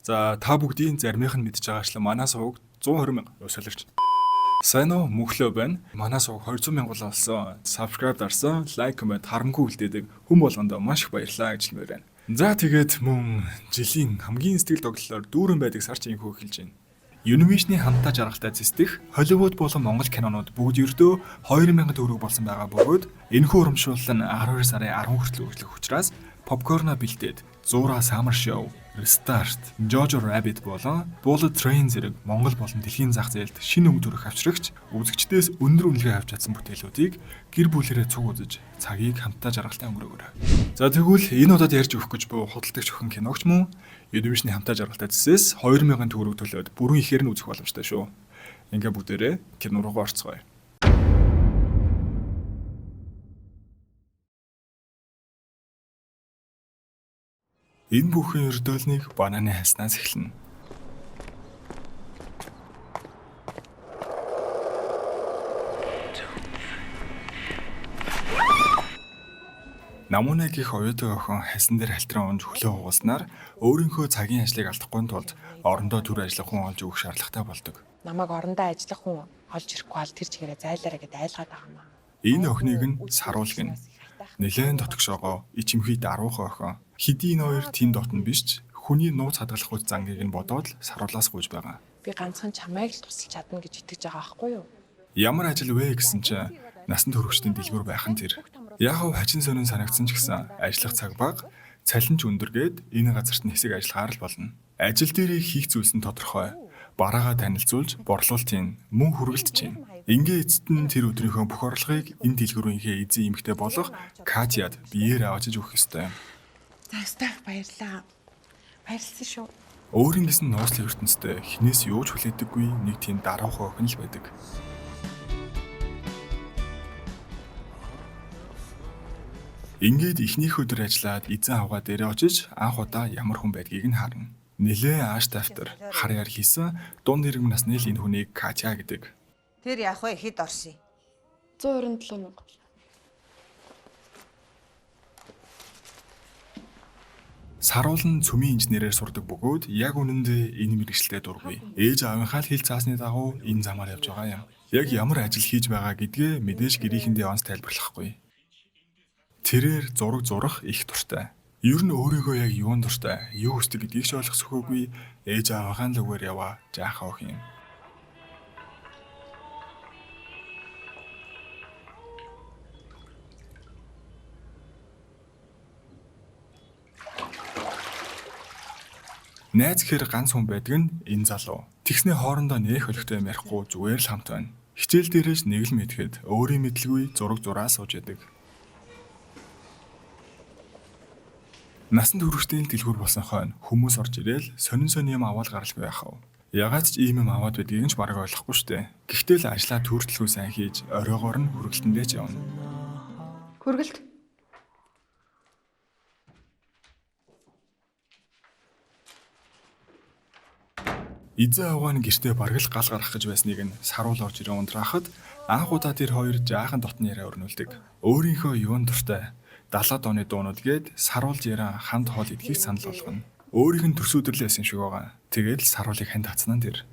За та бүгдийн заримынх нь мэдж байгаачлан манай сувг 120 мянга солирч. Сайн уу мөнхлөө байна. Манай сувг 200 мянга болсон. Subscribe дарсан, лайк, коммент харамгүй үлдээдэг хүн болгонд маш их баярлалаа гэж хэлмээр байна. За тэгээд мөн жилийн хамгийн сэтгэл тоглолоор дүүрэн байдаг сар чинь хөө эхэлж байна. Univision-ийн хамтаа жаргалтай цэцдэх Hollywood болон Монгол кинонууд бүгд ердөө 2000 төгрөг болсон байгаа бөгөөд энэхүү урамшуулал нь 12 сарын 10 хүртэл үргэлжлэх учраас попкорно бэлдээд Зура Summer Show, Restart, Jojo Rabbit болон Bullet Train зэрэг Монгол болон дэлхийн зах зээлд шинэ өнгө төрөх авчрагч үзэгчдээс өндөр үнэлгээ авч чадсан бүтээлүүдийг гэр бүлээрээ цуг үзэж цагийг хамтаа жаргалтай өнгөрөөгөөрэй. За тэгвэл энэ удаад ярьж өгөх гэж буй худалдагч өхөн киногч мөн Univision-ийн хамтаа жаргалтай цэцээс 2000 төгрөг төлөөд бүрэн ихээр нь үзэх боломжтой шүү. Ингээ бүгдээрээ кино руугаа орцгоё. Энэ бүхэн ердөөлнийг бананы хайснаас эхэлнэ. Намуунай гих оюутан охин хайсан дээр халтран унж хөлөө хугалснаар өөрийнхөө цагийн ажлыг алдахгүй тулд орондоо төр ажиллах хүн олж өгөх шаардлагатай болдог. Намайг орондоо ажиллах хүн олж ирэхгүй бол тэр чигээрээ зайлаарай гэдээ айлгаад байгаа юм аа. Энэ охиныг нь саруулгын нэлээд дотгошоогоо ичимхий даруухан охин. Хэдий энэ хоёр тэнд дотно биш ч хүний нууц хадгалах үс зангийг нь бодоод л саруулаас гүйж байгаа. Би ганцхан чамайг л тусалж чадна гэж итгэж байгаа байхгүй юу? Ямар ажил вэ гэсэн чинь насанд хүрэгчдийн дэлгүүр байх нь тэр. Яг хав хажин сонин санагдсан ч гэсэн ажиллах цаг бага, цалинч өндөргээд энэ газарт нь хэсэг ажиллахаар л болно. Ажил дээр хийх зүйлс нь тодорхой. Бараагаа танилцуулж, борлуулалтын мөн хүргэлтэж байна. Ингээ эцэст нь тэр өдрийнхөө бүх орлогыг энэ дэлгүүрийнхээ эзэн эмэгтэй болох Катяд биеэр авчиж өгөх ёстой. Загстах баярлаа. Баярлсан шүү. Өөрөнгөс нь нууцлын ертөнцид хинээс юу ч хүлээдэггүй нэг тийм даруухан охин л байдаг. Ингээд ихнийх өдөр ажиллаад эзэн авгаа дээрээ очиж анх удаа ямар хүн байдгийг нь харна. Нилээ ааш тавтар харьяар хийсэн дунд иргэм насны л энэ хүнийг Катя гэдэг. Тэр яах вэ? Хэд оршин? 127 мянга. Саруулн цөмийн инженерээр сурдаг бөгөөд яг үнэндээ энэ мэргэжилтэд дургүй. Ээж аавынхаа л хил цаасны дагуу энэ замаар явж байгаа юм. Яг ямар ажил хийж байгаа гэдгээ мэдээж гэрийнхэндээ онц тайлбарлахгүй. Тэрээр зураг зурах их дуртай. Ер нь өөрийгөө яг юунд дуртай, юу хүсдэг гэдгийг ч ойлгох сөхөөгүй ээж аавынхаа л үгээр яваа жаахан охин юм. Найз гэхэр ганц хүн байдаг нь энэ залуу. Тэгснээ хоорондоо нэх өлегтэй юм ярихгүй зүгээр л хамт байна. Хичээл дээрээс нэг л мэдхэд өөрийн мэдлгүй зураг зураа сууж яадаг. Насанд хүрэгчдийн дэлгүүр болсон хойно хүмүүс орж ирээл сонин юм аваад гаралгүй яхав. Ягаад ч ийм юм аваад байдгийг нь ч бараг ойлгохгүй штэ. Гэхдээ л ажлаа төрөлтгөө сайн хийж оройгоор нь хүргэлтэндээ ч явна. Хүргэлт. Эзэн аваа нь гэртээ бараг л гал гарах гэж байсныг нь саруул орж ирээ унтраахад анх удаа тэр хоёр жаахан дотны яриа өрнүүлдэг. Өөрийнхөө юунд дуртай 70-аад оны дуунууд гээд саруулж яраа хамт хоол идэхийг санал болгоно. Өөрийнх нь төрсөдөрлөө байсан шиг байгаа. Тэгээд л саруулыг ханд татсан нь тэр.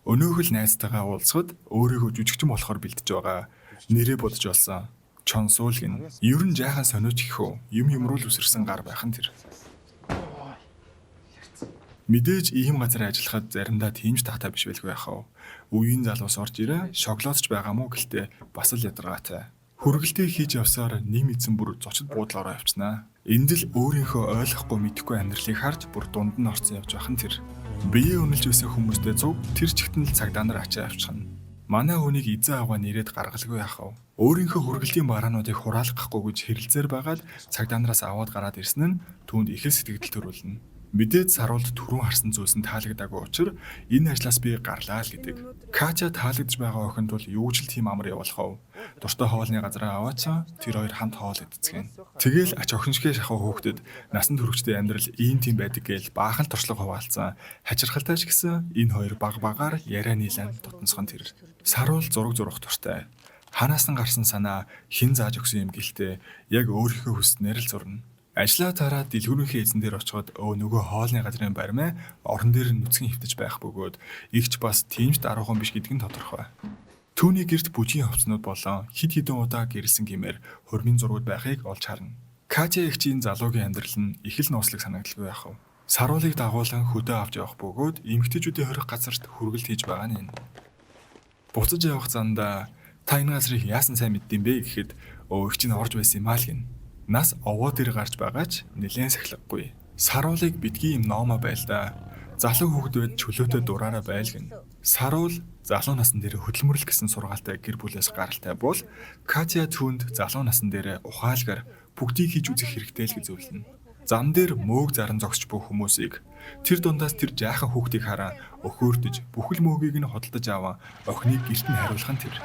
Өнөөхөл найзтайгаа уулзахад өөрийгөө жүжигчин болохоор бэлдэж байгаа. Нэрээ бодож болсон. Чонсуулгин. Ер нь жаахан сониуч гэхүү. Юм руу л үсэрсэн гар байх нь тэр. Мэдээж ийм газар ажиллахад заримдаа тийм ч таатай биш байлгүй яхав. Үеийн залуус орж ирээ шоколадч байгаа мó гэлтэй бас л ядаргаатай. Хүргэлтээ хийж явсаар нэг мэдсэн бүр зочид буудлаараа явцнаа. Энд л өөрийнхөө ойлгохгүй мэдэхгүй амьдралыг харж бүр дунд нь орсон явж байх нь тэр. Бие үнэлж байсан хүмүүстэй зүг тэр чигтэн л цагдаа нар ачаа авчихна. Манай хүнийг эзэн аваа нэрэд гаргалгүй яхав. Өөрийнхөө хүргэлтийн бараануудыг хураалгахгүй гэж хэрэлзээр байгаад цагдаа нараас аваад гараад ирсэн нь түүнд их л сэтгэл төрүүлнэ. Мэдээд саруулд түрүүн харсан зүйлс нь таалагдаагүй учраас энэ ажлаас би гарлаа л гэдэг. Катя таалагдж байгаа охинд бол юу ч л тийм амар явуулах вэ? Дуртай хоолны газараа аваачаа тэр хоёр хамт хоол идцгэн. Тэгэл ач охиншгээ шахав хөөхдөд насанд хүрэгчтэй амьдрал ийм тийм байдаг гээл баахан туршлага хуваалцсан. Хачирхалтай ч гэсэн энэ хоёр баг багаар яриа нийлэн тутамсхан тэр. Саруул зураг зурах туртай. Ханаас нь гарсан санаа хэн зааж өгсөн юм гэлтэй яг өөрийнхөө хүснээр л зурна. Ажлаа тараад дэлгүүрийнхээ эзэн дээр очиход нөгөө хоолны газрын баримаа орон дээр нь нүцгэн хөвтөж байх бөгөөд игч бас тиймч даруухан биш гэдг нь тодорхой. Түүний гэрт бүжгийн хувцнууд болон хид хідэн удаа гэрэлсэн гэмээр хормын зургууд байхыг олж харна. Катя эгчийн залуугийн амьдрал нь их л нууцлаг санагдaltaгүй яхав. Саруулыг дагуулan хөдөө авч явах бөгөөд эмэгтэйчүүдийн хорих газарт хүргэлт хийж байгаа нь энэ. Буцаж явах зандаа та энэ газрыг яасан сайн мэддэм бэ гэхэд эгч нь орж байсан юм аа л гин. Нас овоо дээр гарч байгаач нэлээд сахилгагүй. Саруулыг битгий юм ноомоо байл да. Залуу хүүхэд байд чөлөөтэй дураараа байл гин. Саруул залуу насн дээр хөдөлмөрлөх гэсэн сургаалтай гэр бүлээс гаралтай бол Катя түүнд залуу насн дээр ухаалгаар бүгдийг хийж үзэх хэрэгтэй л гэж зөвлөнө. Зам дээр мөөг заран зогсож бух хүмүүсийг тэр дундаас тэр жаахан хүүхдийг хараа өхөөрдөж бүхэл мөөгийг нь хөдөлж аваа охиныг гэрт нь хариулах нь тэр.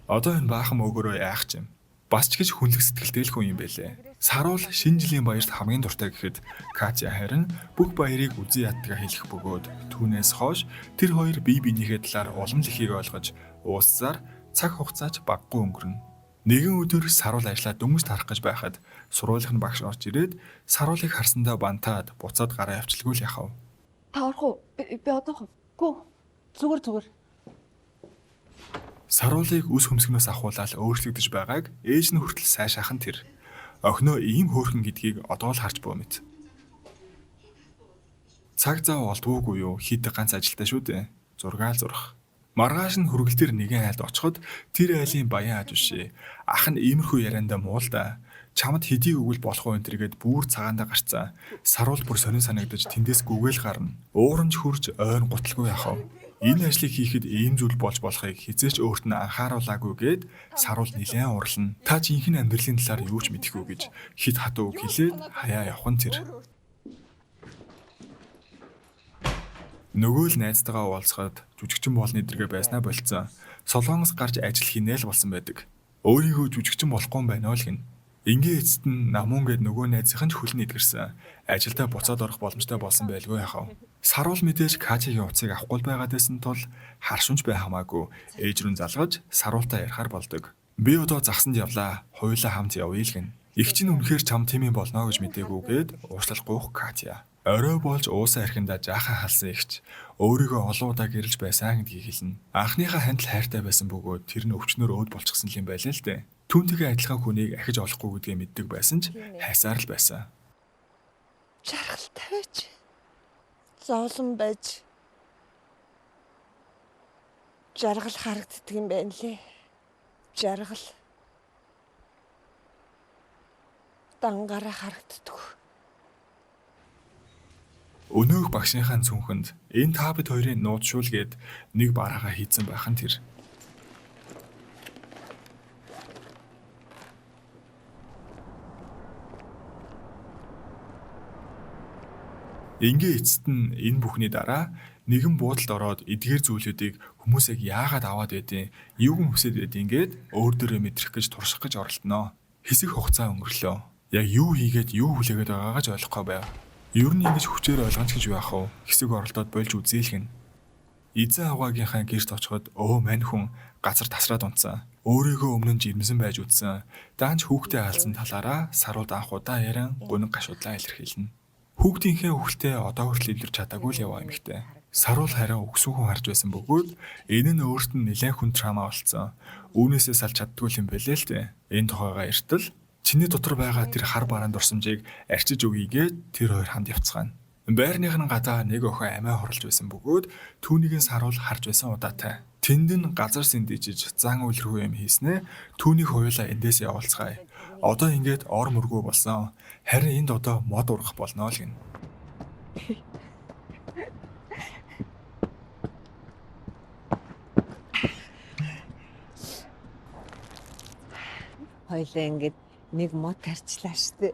Одоо энэ баахан мөөгөөрөө яах юм? Бас ч гэж хүнлэх сэтгэлтэй л хүн юм байлээ. Саруул шинэ жилийн баярт хамгийн дуртай гэхэд Катя харин бүх баярыг үзий ядгаа хэлэх бөгөөд түүнээс хойш тэр хоёр бие биенийхээ талаар улам л ихийг ойлгож ууссаар цаг хугацаач баггүй өнгөрнө. Нэгэн өдөр Саруул ажлаа дөнгөж тарах гэж байхад сургуулийн багш орж ирээд Саруулыг харсандаа бантаад буцаад гараа явчлгүй л яхав. Та орох уу? Би одоо гоо. Зүгээр. Саруулыг үс хөмсгнөөс ахуулаад өөрчлөгдөж байгааг ээж нь хүртэл сайшаахан тэр. Охиноо ийм хөөрхөн гэдгийг одоо л харж буй мэт. Цаг зав олдвоогүй юу? Хид ганц ажилтаа шүү дээ. Зургаал зурх. Маргааш нь хүргэл дээр нэгэн айлд очиход тэр айлын баян аж үшээ. Ах нь иймэрхүү ярианда муул да. Чамд хэдий өгвөл болох уу энтергээд бүр цагаандаа гарцаа. Саруул бүр сонин санагдаж тэндээс гүгээл гарна. Уурамж хурж ойр гуталгүй яхав. Энэ ажлыг хийхэд ийм зүйл болж болохыг хизээч өөрт нь анхааруулаагүй гээд Саруул нэлээд урлана. Та жинхэнэ амьдралын талаар юу ч мэдэхгүй гэж хит хатуу хэлээд хаяа явах нь тэр. Нөгөө л найзтайгаа уулзахад жүжигчин болно эдэргээ байснаа болцсон. Солонгос гарч ажил хийнэ л болсон байдаг. Өөрийгөө жүжигчин болохгүй юм байна л гин. Ингээ эцэст нь намуун гээд нөгөө найзынх нь ч хүлэн идгэрсэн. Ажилдаа буцаад орох боломжтой болсон байлгүй яхав. Саруул мэдээж Катягийн утсыг авахгүй байгаадсэн тул харшунч бай хамаагүй ээж рүү залгаж Саруултай ярихаар болдог. Би одоо загсанд явлаа. Хоёулаа хамт явъя л гин. Их чинь үнэхээр чам тийм юм болно гэж мдэггүйгээд уушлал гуух Катя. Орой болж уусаа архинда жаахан халсан ихч өөрийгөө олон удаа гэрэлж байсан гэдгийг хэлнэ. Анхныхаа хандл хайртай байсан бөгөөд тэр нь өвчнөр өөд болчихсон юм байлаа л дээ. Түүнтэйгээ адилхан хүнийг ахиж олохгүй гэдгээ мэддэг байсан ч хайсаар л байсан. Жаргалтай байж. Зовлон байж. Жаргал харагддаг юм байна лээ. Жаргал. Дангаараа харагддаг. Өнөөх багшийнхаа цүнхэнд энэ та бид хоёрын нууцшуул гээд нэг бараагаа хийцэн байх нь тэр. Ингээ эцэст нь энэ бүхний дараа нэгэн буудалд ороод эдгээр зүйлүүдийг хүмүүсийг яагаад аваад байдیں, юуг хүсэж байдیں гээд өөр дөрөө мэдрэх гэж турших гэж оролдоноо. Хэсэг хугацаа өнгөрлөө. Яг юу хийгээд юу хүлээгээд байгаагаа ч ойлгохгүй байв. Ер нь ингэж хүчээр ойлгоно гэж байх уу? Хэсэг оролдоод болж үзээлгэн. Эзэн аваагийнхаа гэрт очиход мань хүн газар тасраад унтсан. Өөрийгөө өмнө нь жирэмсэн байж үтсэн. Даанч хүүхдээ хаалсан талаараа Саруулд анх удаа яран гуниг гашуудлаа илэрхийлнэ. Хүүхдийнхээ хөлтөө одоо хүртэл илэрч чадаагүй л яваа эмэгтэй. Саруул харин өгсөн хүн харж байсан бөгөөд энэ нь өөрт нь нэлээд хүн трама болсон. Үүнээсээ салж чаддгүй юм байлээ л дээ. Энэ тухайга эртэл чиний дотор байгаа тэр хар бараан дурсамжийг арчиж өгье гээд тэр хоёр хамт явцгаана. Байрных нь гадаа нэг охин амиа хорлож байсан бөгөөд түүнийг нь Саруул харж байсан удаатай. Тэнд нь газар сэндижиж зан үйлрхүү юм хийснэ. Түүнийг хоёулаа эндээс явуулцгаая. Одоо ингээд ор мөргөө болсон. Харин энд одоо мод ургах болно л гин. Хоёлаа ингээд нэг мод тарчлаа штэ.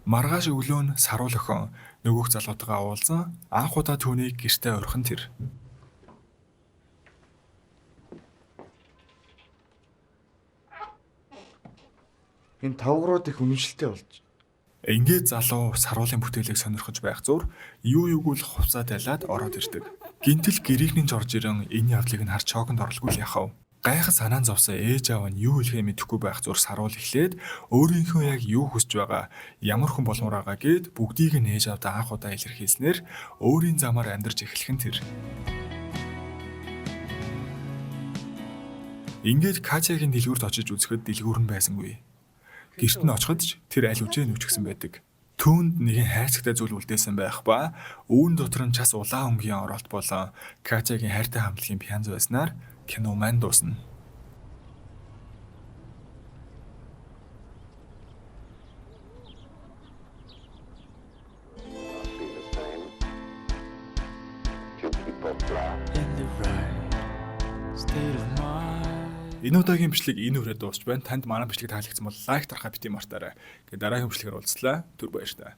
Маргааш өглөө нь Саруул охин нөгөөх залуутайгаа уулзсан. Анх удаа түүнийг гэртээ орхин тэр. Энэ тавгрууд их үнэмшилтэй болж. Ингээд залуу саруулын бүтээлийг сонирхож байх зур юу юуг л хувцаа далаад ороод ирдэг. Гинтэл гэрийнхний жорж ирэн энэ явдлыг нь харж шоконд орлгүй л яхав. Гайхаж санаан зовсон ээж аав нь юу хэлэхээ мэдэхгүй байх зур саруул эхлээд өөрийнхөө яг юу хүсэж байгаа, ямар хүн болмоор байгаа гэд бүгдийг нь ээж аавдаа анх удаа илэрхийлснээр өөрийн замаар амьдарч эхлэх нь тэр. Ингээд Катягийн дэлгүүрт очиж үзэхэд дэлгүүр нь байсангүй. Гэрт нь очиход ч тэр аль үжээ нүчгсэн байдаг. Түүнд нэгэн хайрцагтай зүйл үлдээсэн байх ба үүн дотор нь час улаан өнгийн оролт болон Катягийн хайртай хамтлагийн пянз байснаар кино маань дуусна. Энэ удаагийн бичлэг энэ хүрээд дуусч байна. Танд манай бичлэг таалагдсан бол лайк дарахаа бити мартаарай. Дараагийн бичлэгээр уулзлаа. Түр баярлалаа.